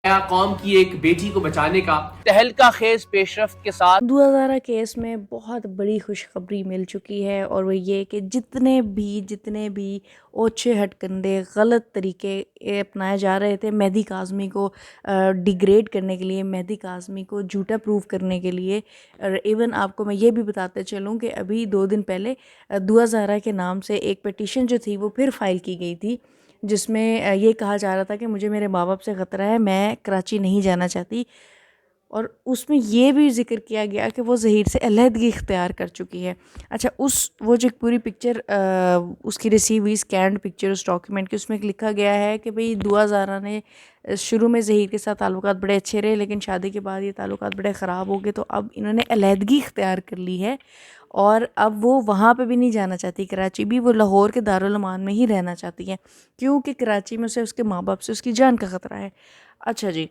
قوم کی ایک بیٹی کو بچانے کا تہلکہ خیز پیش رفت کے ساتھ دو کیس میں بہت بڑی خوشخبری مل چکی ہے، اور وہ یہ کہ جتنے بھی اوچھے ہٹ کندے غلط طریقے اپنائے جا رہے تھے مہدی کاظمی کو ڈیگریڈ کرنے کے لیے، مہدی کاظمی کو جھوٹا پروف کرنے کے لیے، اور ایون آپ کو میں یہ بھی بتاتے چلوں کہ ابھی 2 دن پہلے دعا زہرا کے نام سے ایک پیٹیشن جو تھی وہ پھر فائل کی گئی تھی، جس میں یہ کہا جا رہا تھا کہ مجھے میرے ماں باپ سے خطرہ ہے، میں کراچی نہیں جانا چاہتی، اور اس میں یہ بھی ذکر کیا گیا کہ وہ ظہیر سے علیحدگی اختیار کر چکی ہے۔ اچھا، وہ جو پوری پکچر اس کی ریسیو ہوئی اسکینڈ پکچر اس ڈاکیومنٹ کی، اس میں لکھا گیا ہے کہ بھئی دعا زہرا نے شروع میں ظہیر کے ساتھ تعلقات بڑے اچھے رہے، لیکن شادی کے بعد یہ تعلقات بڑے خراب ہو گئے، تو اب انہوں نے علیحدگی اختیار کر لی ہے، اور اب وہ وہاں پہ بھی نہیں جانا چاہتی، کراچی بھی، وہ لاہور کے دارالامان میں ہی رہنا چاہتی ہیں، کیونکہ کراچی میں اسے اس کے ماں باپ سے اس کی جان کا خطرہ ہے۔ اچھا جی،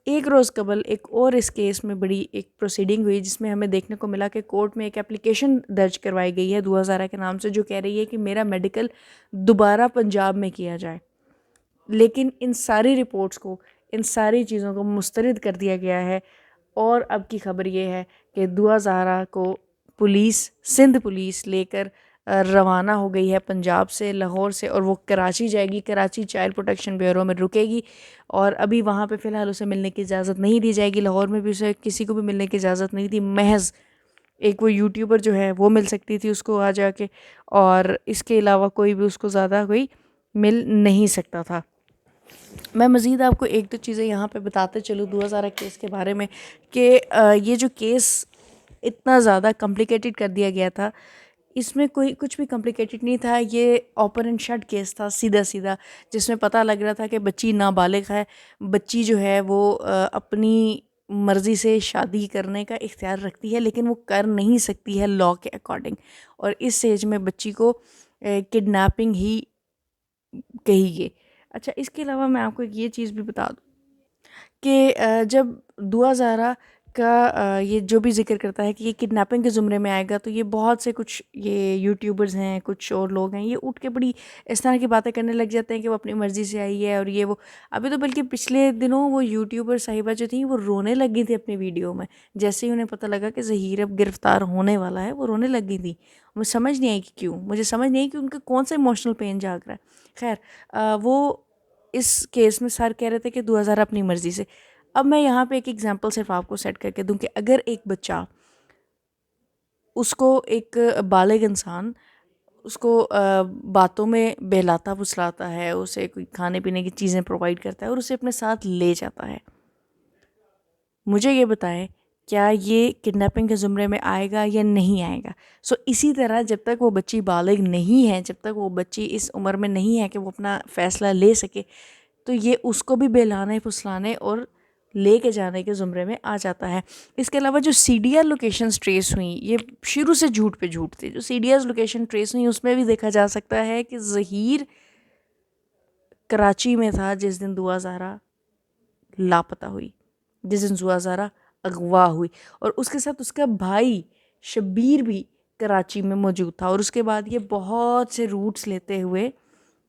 ایک روز قبل ایک اور اس کیس میں بڑی ایک پروسیڈنگ ہوئی، جس میں ہمیں دیکھنے کو ملا کہ کورٹ میں ایک اپلیکیشن درج کروائی گئی ہے دعا زہرا کے نام سے، جو کہہ رہی ہے کہ میرا میڈیکل دوبارہ پنجاب میں کیا جائے، لیکن ان ساری رپورٹس کو، ان ساری چیزوں کو مسترد کر دیا گیا ہے، اور اب کی خبر یہ ہے کہ دعا زہرا کو سندھ پولیس لے کر روانہ ہو گئی ہے پنجاب سے، لاہور سے، اور وہ کراچی جائے گی، کراچی چائلڈ پروٹیکشن بیورو میں رکے گی، اور ابھی وہاں پہ فی الحال اسے ملنے کی اجازت نہیں دی جائے گی۔ لاہور میں بھی اسے کسی کو بھی ملنے کی اجازت نہیں تھی، محض ایک وہ یوٹیوبر جو ہے وہ مل سکتی تھی اس کو آ جا کے، اور اس کے علاوہ کوئی بھی اس کو زیادہ کوئی مل نہیں سکتا تھا۔ میں مزید آپ کو ایک دو چیزیں یہاں پہ بتاتے چلوں دعا زہرا کیس کے بارے میں، کہ یہ جو کیس اتنا زیادہ کمپلیکیٹڈ کر دیا گیا تھا، اس میں کوئی کچھ بھی کمپلیکیٹڈ نہیں تھا، یہ اوپن اینڈ شٹ کیس تھا، سیدھا سیدھا، جس میں پتہ لگ رہا تھا کہ بچی نابالغ ہے، بچی جو ہے وہ اپنی مرضی سے شادی کرنے کا اختیار رکھتی ہے، لیکن وہ کر نہیں سکتی ہے لاء کے اکارڈنگ، اور اس ایج میں بچی کو کڈنیپنگ ہی کہی گئی۔ اچھا، اس کے علاوہ میں آپ کو یہ چیز بھی بتا دوں کہ جب دعا زہرا کا یہ جو بھی ذکر کرتا ہے کہ یہ کڈنیپنگ کے زمرے میں آئے گا، تو یہ بہت سے کچھ یہ یوٹیوبرز ہیں، کچھ اور لوگ ہیں، یہ اٹھ کے بڑی اس طرح کی باتیں کرنے لگ جاتے ہیں کہ وہ اپنی مرضی سے آئی ہے، اور یہ وہ ابھی تو بلکہ پچھلے دنوں وہ یوٹیوبر صاحبہ جو تھیں وہ رونے لگی تھی اپنی ویڈیو میں، جیسے ہی انہیں پتہ لگا کہ ظہیر اب گرفتار ہونے والا ہے، وہ رونے لگی تھی۔ مجھے سمجھ نہیں آئی کہ کیوں، مجھے سمجھ نہیں آئی کہ ان کا کون سا ایموشنل پین جاگ رہا ہے۔ خیر، وہ اس کیس میں سر کہہ رہے تھے کہ 2000 اپنی مرضی سے۔ اب میں یہاں پہ ایک ایگزامپل صرف آپ کو سیٹ کر کے دوں کہ اگر ایک بچہ، اس کو ایک بالغ انسان اس کو باتوں میں بہلاتا پھسلاتا ہے، اسے کوئی کھانے پینے کی چیزیں پرووائڈ کرتا ہے اور اسے اپنے ساتھ لے جاتا ہے، مجھے یہ بتائیں کیا یہ کڈنیپنگ کے زمرے میں آئے گا یا نہیں آئے گا؟ اسی طرح جب تک وہ بچی بالغ نہیں ہے، جب تک وہ بچی اس عمر میں نہیں ہے کہ وہ اپنا فیصلہ لے سکے، تو یہ اس کو بھی بہلانے پھسلانے اور لے کے جانے کے زمرے میں آ جاتا ہے۔ اس کے علاوہ جو C D R locations trace ہوئیں، یہ شروع سے جھوٹ پہ جھوٹ تھے، جو C D R location trace ہوئیں اس میں بھی دیکھا جا سکتا ہے کہ ظہیر کراچی میں تھا جس دن دعا زہرا لاپتہ ہوئی، جس دن دعا زہرا اغوا ہوئی، اور اس کے ساتھ اس کا بھائی شبیر بھی کراچی میں موجود تھا، اور اس کے بعد یہ بہت سے روٹس لیتے ہوئے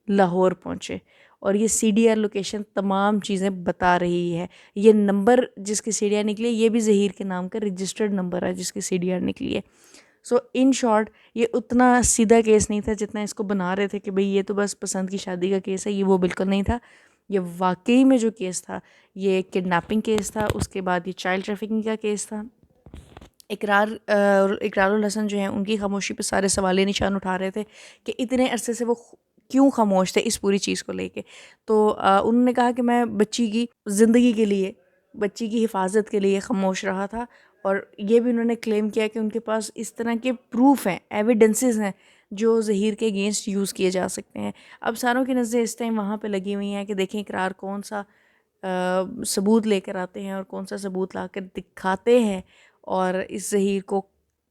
لاہور پہنچے، اور یہ سی ڈی آر لوکیشن تمام چیزیں بتا رہی ہے۔ یہ نمبر جس کی سی ڈی آر نکلی، یہ بھی ظہیر کے نام کا رجسٹرڈ نمبر ہے جس کی سی ڈی آر نکلی ہے۔ ان شارٹ یہ اتنا سیدھا کیس نہیں تھا جتنا اس کو بنا رہے تھے کہ بھئی یہ تو بس پسند کی شادی کا کیس ہے، یہ وہ بالکل نہیں تھا۔ یہ واقعی میں جو کیس تھا یہ کڈنیپنگ کیس تھا، اس کے بعد یہ چائلڈ ٹریفکنگ کا کیس تھا۔ اقرار الحسن جو ہیں ان کی خاموشی پہ سارے سوال نشان اٹھا رہے تھے کہ اتنے عرصے سے وہ کیوں خاموش تھے اس پوری چیز کو لے کے، تو انہوں نے کہا کہ میں بچی کی زندگی کے لیے، بچی کی حفاظت کے لیے خاموش رہا تھا، اور یہ بھی انہوں نے کلیم کیا کہ ان کے پاس اس طرح کے پروف ہیں، ایویڈنسز ہیں جو ظہیر کے اگینسٹ یوز کیے جا سکتے ہیں۔ اب ساروں کی نظریں اس ٹائم وہاں پہ لگی ہوئی ہیں کہ دیکھیں اقرار کون سا ثبوت لے کر آتے ہیں اور کون سا ثبوت لا کر دکھاتے ہیں، اور اس ظہیر کو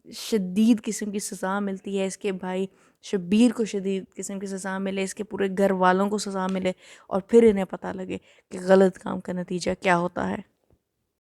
شدید قسم کی سزا ملتی ہے، اس کے بھائی شبیر کو شدید قسم کی سزا ملے، اس کے پورے گھر والوں کو سزا ملے، اور پھر انہیں پتہ لگے کہ غلط کام کا نتیجہ کیا ہوتا ہے۔